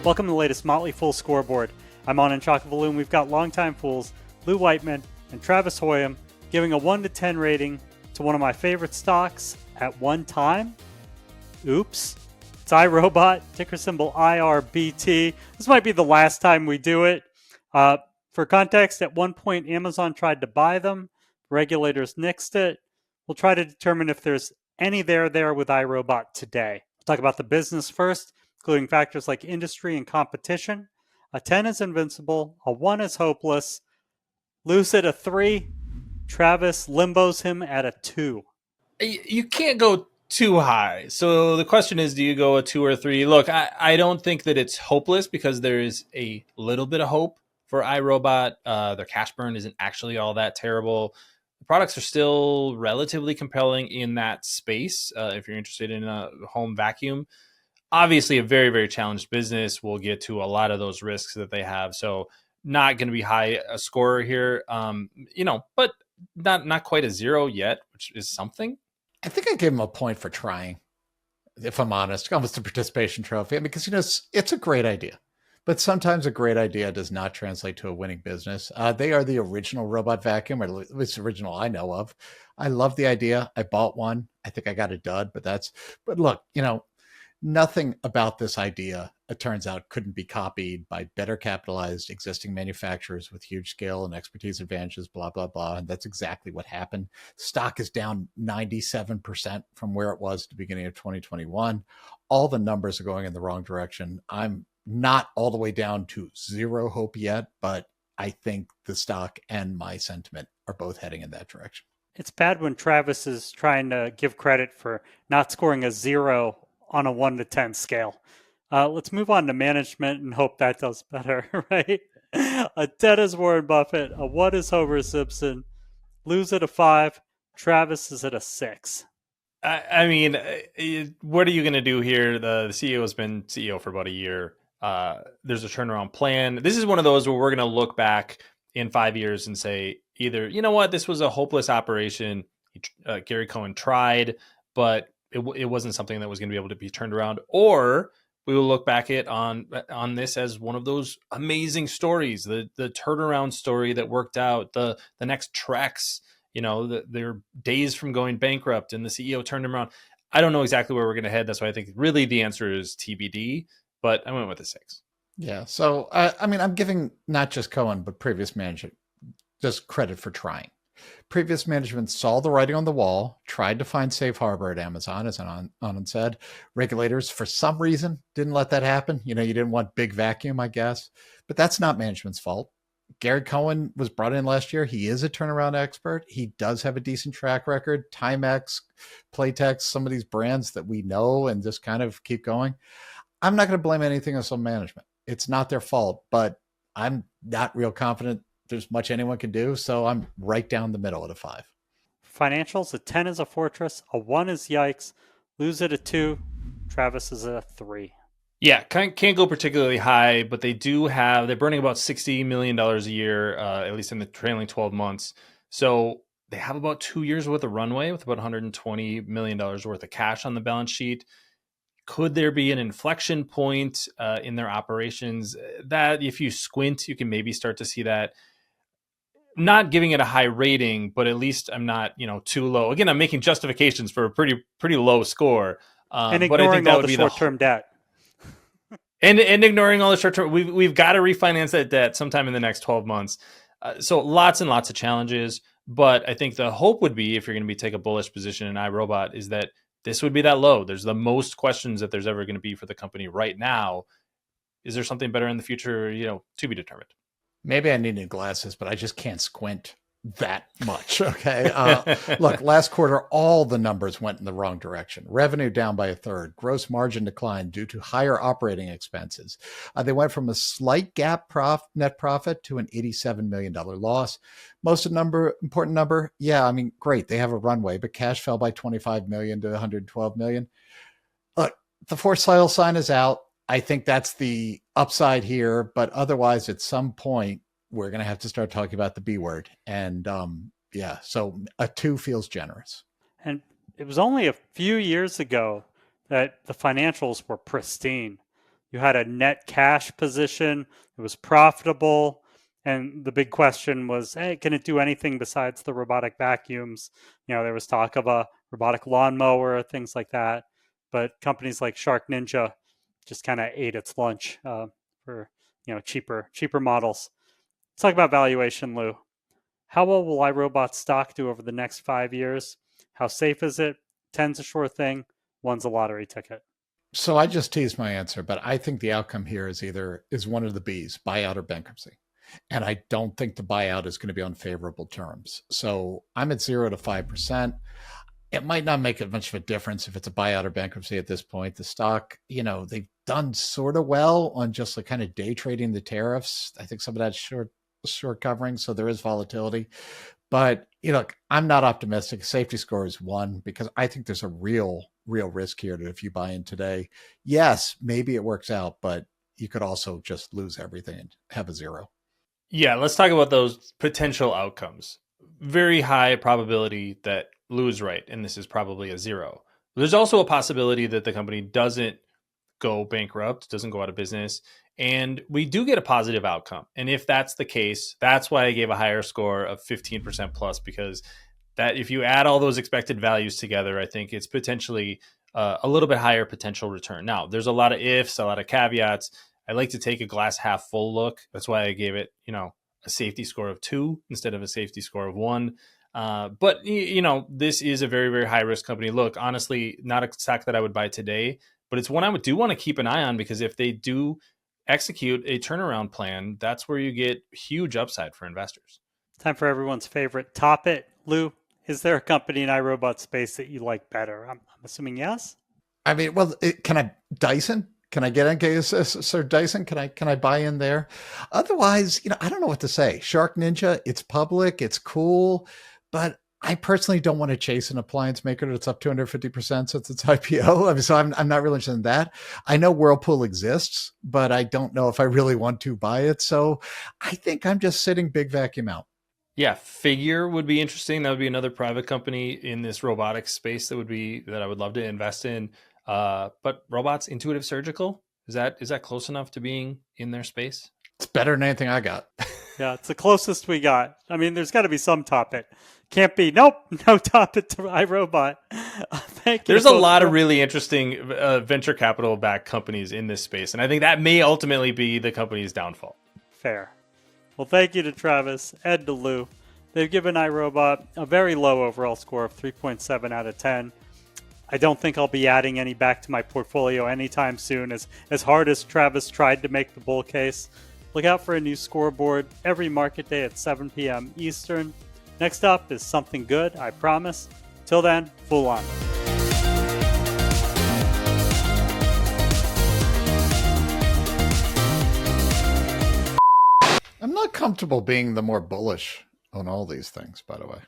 Welcome to the latest Motley Fool Scoreboard. I'm Anand Chokkavelu, and we've got longtime fools Whiteman and Travis Hoium giving a 1 to 10 rating to one of my favorite stocks at one time. Oops. It's iRobot, ticker symbol IRBT. This might be the last time we do it. For context, at one point, Amazon tried to buy them. Regulators nixed it. We'll try to determine if there's any there with iRobot today. We'll talk about the business first, including factors like industry and competition. A 10 is invincible. A 1 is hopeless. Lose at a 3. Travis limbos him at a 2. You can't go too high. So the question is, do you go a 2 or 3? Look, I don't think that it's hopeless because there is a little bit of hope for iRobot. Their cash burn isn't actually all that terrible. The products are still relatively compelling in that space. If you're interested in a home vacuum, obviously a very, very challenged business. We'll get to a lot of those risks that they have. So not going to be high a scorer here, but not quite a 0 yet, which is something. I think I gave him a point for trying, if I'm honest, almost a participation trophy. Because, it's a great idea, but sometimes a great idea does not translate to a winning business. They are the original robot vacuum, or at least the original I know of. I love the idea. I bought one. I think I got a dud, but look, nothing about this idea, it turns out, couldn't be copied by better capitalized existing manufacturers with huge scale and expertise advantages, blah, blah, blah. And that's exactly what happened. Stock is down 97% from where it was at the beginning of 2021. All the numbers are going in the wrong direction. I'm not all the way down to 0 hope yet, but I think the stock and my sentiment are both heading in that direction. It's bad when Travis is trying to give credit for not scoring a 0 on a 1 to 10 scale. Let's move on to management and hope that does better, right? A 10 is Warren Buffett. A 1 is Homer Simpson. Lose at a 5. Travis is at a 6. I mean, what are you going to do here? The CEO has been CEO for about a year. There's a turnaround plan. This is one of those where we're going to look back in 5 years and say, either, you know what, this was a hopeless operation. Gary Cohen tried, but it wasn't something that was going to be able to be turned around, or we will look back on this as one of those amazing stories, the turnaround story that worked out, the next Trex, they're days from going bankrupt and the CEO turned them around. I don't know exactly where we're going to head. That's why I think really the answer is TBD, but I went with a 6. Yeah. So, I'm giving not just Cohen, but previous management just credit for trying. Previous management saw the writing on the wall, tried to find safe harbor at Amazon, as Anand said. Regulators, for some reason, didn't let that happen. You didn't want big vacuum, I guess. But that's not management's fault. Gary Cohen was brought in last year. He is a turnaround expert. He does have a decent track record. Timex, Playtex, some of these brands that we know and just kind of keep going. I'm not going to blame anything on some management. It's not their fault, but I'm not real confident there's much anyone can do, so I'm right down the middle at a 5. Financials, a 10 is a fortress, a 1 is yikes, lose at a 2, Travis is at a 3. Yeah, can't go particularly high, but they're burning about $60 million a year, at least in the trailing 12 months. So they have about 2 years worth of runway with about $120 million worth of cash on the balance sheet. Could there be an inflection point in their operations that if you squint, you can maybe start to see that? Not giving it a high rating, but at least I'm not, too low. Again, I'm making justifications for a pretty low score. And ignoring all the short-term debt. And ignoring all the short-term, we've got to refinance that debt sometime in the next 12 months. So lots and lots of challenges. But I think the hope would be, if you're going to take a bullish position in iRobot, is that this would be that low. There's the most questions that there's ever going to be for the company right now. Is there something better in the future, to be determined? Maybe I need new glasses, but I just can't squint that much. Okay. Look, last quarter, all the numbers went in the wrong direction. Revenue down by a third. Gross margin declined due to higher operating expenses. They went from a slight GAAP net profit to an $87 million loss. Most important number. Yeah. Great. They have a runway, but cash fell by 25 million to 112 million. Look, the for sale sign is out. I think that's the upside here, but otherwise at some point we're going to have to start talking about the B word. And so a 2 feels generous. And it was only a few years ago that the financials were pristine. You had a net cash position. It was profitable. And the big question was, hey, can it do anything besides the robotic vacuums? There was talk of a robotic lawnmower, things like that. But companies like Shark Ninja just kind of ate its lunch for cheaper models. Let's talk about valuation, Lou. How well will iRobot stock do over the next 5 years? How safe is it? 10's a sure thing. 1's a lottery ticket. So I just teased my answer, but I think the outcome here is one of the B's, buyout or bankruptcy. And I don't think the buyout is going to be on favorable terms. So I'm at 0 to 5%. It might not make much of a difference if it's a buyout or bankruptcy at this point. The stock, they've done sort of well on just like kind of day trading the tariffs. I think some of that's short covering, so there is volatility. But I'm not optimistic. Safety score is 1 because I think there's a real risk here that if you buy in today, yes, maybe it works out, but you could also just lose everything and have a 0. Yeah, let's talk about those potential outcomes. Very high probability that Lou is right, and this is probably a 0. There's also a possibility that the company doesn't go bankrupt, doesn't go out of business, and we do get a positive outcome. And if that's the case, that's why I gave a higher score of 15% plus, because that if you add all those expected values together, I think it's potentially a little bit higher potential return. Now, there's a lot of ifs, a lot of caveats. I like to take a glass half full look. That's why I gave it, a safety score of 2 instead of a safety score of 1. But this is a very, very high risk company. Look, honestly, not a stock that I would buy today, but it's one I do want to keep an eye on, because if they do execute a turnaround plan, that's where you get huge upside for investors. Time for everyone's favorite Top It. Lou, is there a company in iRobot space that you like better? I'm assuming yes. I mean, well, Dyson? Can I get in? Sir Dyson, can I buy in there? Otherwise, I don't know what to say. Shark Ninja, it's public, it's cool, but I personally don't want to chase an appliance maker that's up 250% since its IPO. I mean, so I'm not really interested in that. I know Whirlpool exists, but I don't know if I really want to buy it. So I think I'm just sitting big vacuum out. Yeah, Figure would be interesting. That would be another private company in this robotics space that I would love to invest in. But robots, Intuitive Surgical, is that close enough to being in their space? It's better than anything I got. Yeah, it's the closest we got. I mean, there's got to be some Top It. Can't be. Nope, no Top It to iRobot. Thank you. There's a lot of really interesting venture capital backed companies in this space, and I think that may ultimately be the company's downfall. Fair. Well, thank you to Travis, Ed, to Lou. They've given iRobot a very low overall score of 3.7 out of 10. I don't think I'll be adding any back to my portfolio anytime soon. As hard as Travis tried to make the bull case, look out for a new scoreboard every market day at 7 p.m. Eastern. Next up is something good, I promise. Till then, Fool on. I'm not comfortable being the more bullish on all these things, by the way.